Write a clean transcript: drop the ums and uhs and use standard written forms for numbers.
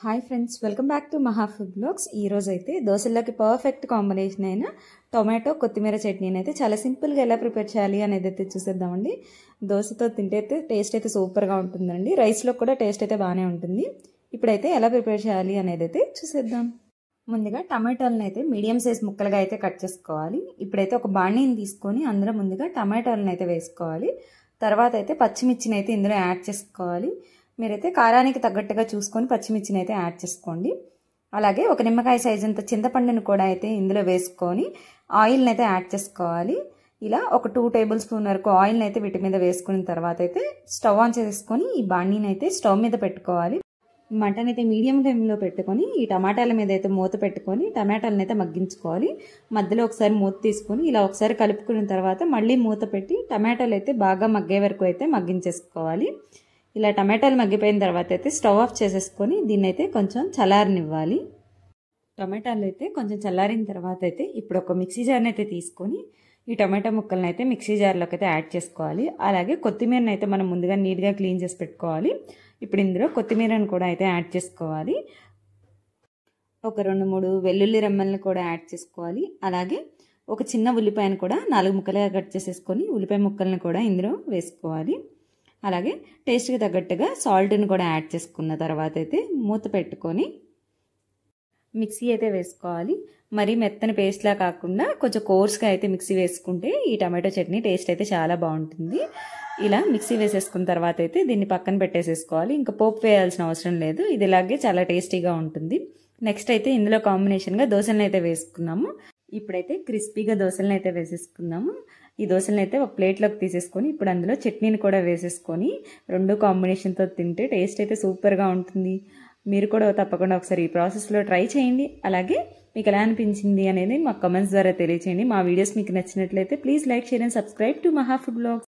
Hi friends, welcome back to మహా food blogs. ఈరోజు అయితే దోశల్లోకి పర్ఫెక్ట్ కాంబినేషన్ అయిన టొమాటో కొత్తిమీర చట్నీని అయితే చాలా సింపుల్గా ఎలా ప్రిపేర్ చేయాలి అనేది అయితే చూసేద్దామండి. దోశతో తింటే అయితే టేస్ట్ అయితే సూపర్గా ఉంటుందండి. రైస్లో కూడా టేస్ట్ అయితే బాగానే ఉంటుంది. ఇప్పుడైతే ఎలా ప్రిపేర్ చేయాలి అనేది అయితే చూసేద్దాం. ముందుగా టమాటాలను అయితే మీడియం సైజ్ ముక్కలుగా అయితే కట్ చేసుకోవాలి. ఇప్పుడైతే ఒక బాణీని తీసుకొని అందులో ముందుగా టమాటాలను అయితే వేసుకోవాలి. తర్వాత అయితే పచ్చిమిర్చిని అయితే ఇందులో యాడ్ చేసుకోవాలి. మీరైతే కారానికి తగ్గట్టుగా చూసుకొని పచ్చిమిర్చిని అయితే యాడ్ చేసుకోండి. అలాగే ఒక నిమ్మకాయ సైజ్ అంత చింతపండును కూడా అయితే ఇందులో వేసుకొని ఆయిల్ని అయితే యాడ్ చేసుకోవాలి. ఇలా ఒక 2 టేబుల్ స్పూన్ వరకు ఆయిల్ని అయితే వీటి మీద వేసుకున్న తర్వాత అయితే స్టవ్ ఆన్ చేసుకొని ఈ బాణీని అయితే స్టవ్ మీద పెట్టుకోవాలి. మటన్ అయితే మీడియం ఫ్లేమ్లో పెట్టుకొని ఈ టమాటాల మీద అయితే మూత పెట్టుకొని టమాటాలను అయితే మగ్గించుకోవాలి. మధ్యలో ఒకసారి మూత తీసుకొని ఇలా ఒకసారి కలుపుకున్న తర్వాత మళ్ళీ మూత పెట్టి టమాటాలు అయితే బాగా మగ్గే వరకు అయితే మగ్గించేసుకోవాలి. ఇలా టమాటాలు మగ్గిపోయిన తర్వాత అయితే స్టవ్ ఆఫ్ చేసేసుకొని దీన్ని అయితే కొంచెం చల్లారనివ్వాలి. టమాటాలు అయితే కొంచెం చల్లారిన తర్వాత అయితే ఇప్పుడు ఒక మిక్సీ జార్ని అయితే తీసుకొని ఈ టమాటా ముక్కలను అయితే మిక్సీ జార్లోకి అయితే యాడ్ చేసుకోవాలి. అలాగే కొత్తిమీరని అయితే మనం ముందుగా నీట్గా క్లీన్ చేసి పెట్టుకోవాలి. ఇప్పుడు ఇందులో కొత్తిమీరను కూడా అయితే యాడ్ చేసుకోవాలి. ఒక 2-3 వెల్లుల్లి రెమ్మలను కూడా యాడ్ చేసుకోవాలి. అలాగే ఒక చిన్న ఉల్లిపాయను కూడా 4 ముక్కలుగా కట్ చేసేసుకొని ఉల్లిపాయ ముక్కలను కూడా ఇందులో వేసుకోవాలి. అలాగే టేస్ట్కి తగ్గట్టుగా సాల్ట్ని కూడా యాడ్ చేసుకున్న తర్వాత అయితే మూత పెట్టుకొని మిక్సీ అయితే వేసుకోవాలి. మరీ మెత్తని పేస్ట్లా కాకుండా కొంచెం కోర్స్గా అయితే మిక్సీ వేసుకుంటే ఈ టమాటో చట్నీ టేస్ట్ అయితే చాలా బాగుంటుంది. ఇలా మిక్సీ వేసేసుకున్న తర్వాత అయితే దీన్ని పక్కన పెట్టేసేసుకోవాలి. ఇంకా పోపు వేయాల్సిన అవసరం లేదు. ఇది ఇలాగే చాలా టేస్టీగా ఉంటుంది. నెక్స్ట్ అయితే ఇందులో కాంబినేషన్గా దోశలను అయితే వేసుకున్నాము. ఇప్పుడైతే క్రిస్పీగా దోశలను అయితే వేసేసుకుందాము. ఈ దోశలను అయితే ఒక ప్లేట్లోకి తీసేసుకొని ఇప్పుడు అందులో చట్నీని కూడా వేసేసుకొని 2 కాంబినేషన్తో తింటే టేస్ట్ అయితే సూపర్గా ఉంటుంది. మీరు కూడా తప్పకుండా ఒకసారి ఈ ప్రాసెస్లో ట్రై చేయండి. అలాగే మీకు ఎలా అనిపించింది అనేది మా కమెంట్స్ ద్వారా తెలియచేయండి. మా వీడియోస్ మీకు నచ్చినట్లయితే please like, share and subscribe to మహా ఫుడ్ బ్లాగ్స్.